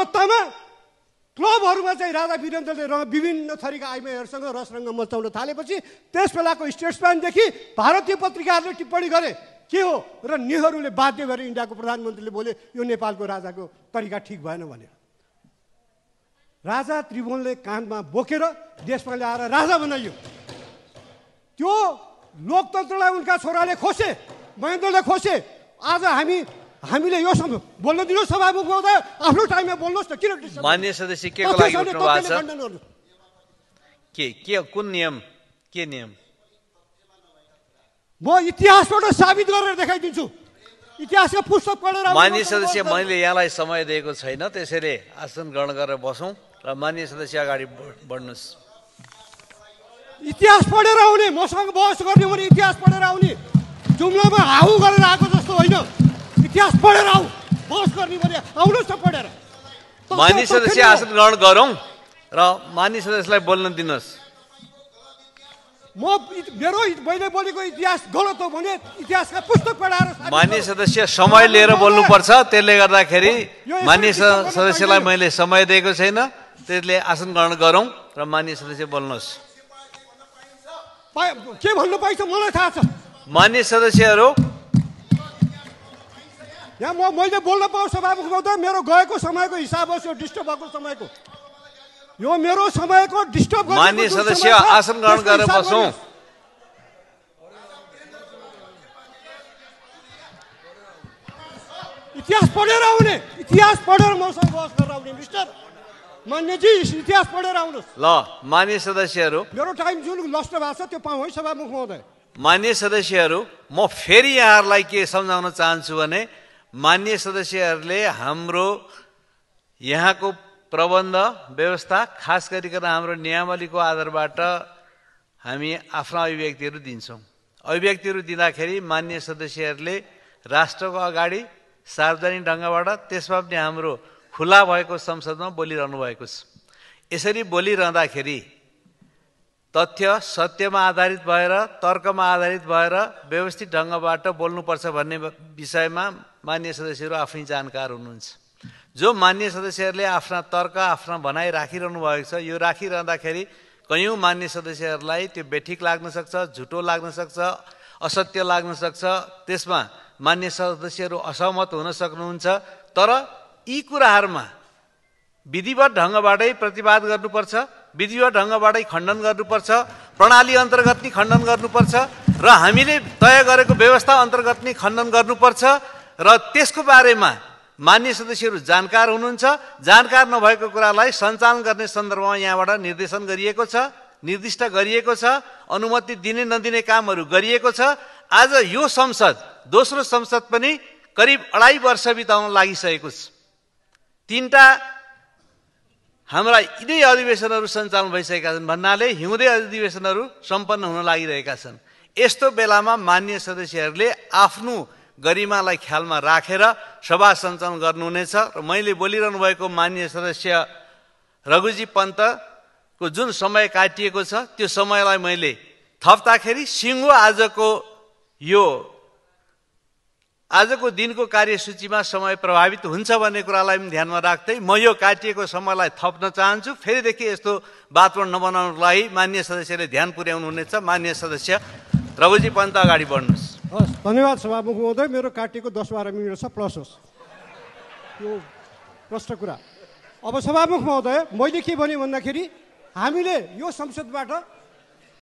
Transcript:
सत्तामा क्लबहरूमा चाहिँ राजा वीरेन्द्रले विभिन्न थरीका आइमाईहरूसँग रसरङ्ग मचाउन थालेपछि त्यस बेलाको स्टेट्सम्यानदेखि भारतीय पत्रिकाहरूले टिप्पणी गरे के हो र नेहरूले बाध्य गरे इन्डियाको प्रधानमन्त्रीले बोले यो नेपालको राजाको तरिका ठिक भएन भनेर। राजा त्रिभुवनले काँधमा बोकेर देशमा ल्याएर राजा बनाइयो। त्यो लोकतन्त्रलाई उनका छोराले खोसे, महेन्द्रले खोसे। आज हामीले यो बोल्न दिनु सभामुख महोदय, आफ्नो टाइममा बोल्नुहोस् न। किन मान्य सदस्य के को लागि उठ्नु भएको छ? के कुन नियम, के नियम? म इतिहासबाट साबित गरेर देखाइदिन्छु। इतिहासका पुस्तक पढेर। मान्य सदस्य, मैले यहाँलाई समय दिएको छैन, त्यसैले आसन ग्रहण गरेर बसौँ र मान्य सदस्य अगाडि बढ्नुहोस्। इतिहास पढेर आउने, मसँग बहस गर्ने भने इतिहास पढेर आउने, जुम्लामा हाउ गरेर आएको जस्तो होइन। इतिहास पढेर आऊ, बहस गर्ने भने आउनुहोस् न पढेर। मान्य सदस्य आसन ग्रहण गरौँ र मान्य सदस्यलाई बोल्न दिनुहोस्। मैले बोलेको इतिहास गलत हो भने इतिहासका पुस्तक पढाएर। मान्य सदस्य समय लिएर बोल्नुपर्छ, त्यसले गर्दाखेरि मान्य सदस्यलाई मैले समय दिएको छैन, त्यसले आसन ग्रहण गरौँ र मान्य सदस्य बोल्नुहोस्। के भन्नु पाइन्छ मलाई थाहा छ। मान्य सदस्यहरू, यहाँ मैले बोल्न पाऊँ सभामुख महोदय। मेरो गएको समयको हिसाब होस्, यो डिस्टर्ब भएको समयको, यो मेरो समयको डिस्टर्ब। मान्य सदस्य आसन ग्रहण गरेर बसौँ। इतिहास पढेर आउने, इतिहास पढेर मसँग बहस गरेर आउने। मिस्टर मान्यजी, इतिहास पढेर आउनुहोस्। ल मान्य सदस्यहरू, मेरो टाइम जुन नष्ट भएको छ त्यो पाऊँ है सभामुख महोदय। मान्य सदस्यहरू, म फेरि यहाँहरूलाई के सम्झाउन चाहन्छु भने मान्य सदस्यहरूले हाम्रो यहाँको प्रबन्ध व्यवस्था, खास गरिकन हाम्रो नियमावलीको आधारबाट हामी आफ्ना अभिव्यक्तिहरू दिन्छौँ। अभिव्यक्तिहरू दिँदाखेरि मान्य सदस्यहरूले राष्ट्रको अगाडि सार्वजनिक ढङ्गबाट, त्यसमा पनि हाम्रो खुला भएको संसदमा बोलिरहनु भएको छ। यसरी बोलिरहँदाखेरि तथ्य सत्यमा आधारित भएर, तर्कमा आधारित भएर व्यवस्थित ढङ्गबाट बोल्नुपर्छ भन्ने विषयमा मान्य सदस्यहरू आफै जानकार हुनुहुन्छ। जो मान्य सदस्यहरूले आफ्ना तर्क, आफ्ना भनाइ राखिरहनु भएको छ, यो राखिरहँदाखेरि कयौँ मान्य सदस्यहरूलाई त्यो बेठिक लाग्न सक्छ, झुटो लाग्न सक्छ, असत्य लाग्न सक्छ। त्यसमा मान्य सदस्यहरू असहमत हुन सक्नुहुन्छ। तर यी कुराहरूमा विधिवत ढङ्गबाटै प्रतिवाद गर्नुपर्छ, विधिवत ढङ्गबाटै खण्डन गर्नुपर्छ, प्रणाली अन्तर्गत नै खण्डन गर्नुपर्छ र हामीले तय गरेको व्यवस्था अन्तर्गत नै खण्डन गर्नुपर्छ। र त्यसको बारेमा मान्य सदस्यहरू जानकार हुनुहुन्छ। जानकार नभएको कुरालाई सञ्चालन गर्ने सन्दर्भमा यहाँबाट निर्देशन गरिएको छ, निर्दिष्ट गरिएको छ, अनुमति दिने नदिने कामहरू गरिएको छ। आज यो संसद, दोस्रो संसद पनि करिब 2.5 वर्ष बिताउन लागिसकेको छ। 3टा हाम्रा यिनै अधिवेशनहरू सञ्चालन भइसकेका छन् भन्नाले हिउँदे अधिवेशनहरू सम्पन्न हुन लागिरहेका छन्। यस्तो बेलामा मान्य सदस्यहरूले आफ्नो गरिमालाई ख्यालमा राखेर सभा सञ्चालन गर्नुहुनेछ। र मैले बोलिरहनु भएको मान्य सदस्य रघुजी पन्तको जुन समय काटिएको छ त्यो समयलाई मैले थप्दाखेरि सिङ्गो आजको दिनको कार्यसूचीमा समय प्रभावित हुन्छ भन्ने कुरालाई पनि ध्यानमा राख्दै म यो काटिएको समयलाई थप्न चाहन्छु। फेरिदेखि यस्तो वातावरण नबनाउनको लागि मान्य सदस्यले ध्यान पुर्याउनु हुनेछ। मान्य सदस्य रघुजी पन्त अगाडि बढ्नुहोस्। हस्, धन्यवाद सभामुख महोदय। मेरो काटिएको 10-12 मिनट छ, प्लस होस् यो प्रश्न कुरा। अब सभामुख महोदय, मैले के भने भन्दाखेरि हामीले यो संसदबाट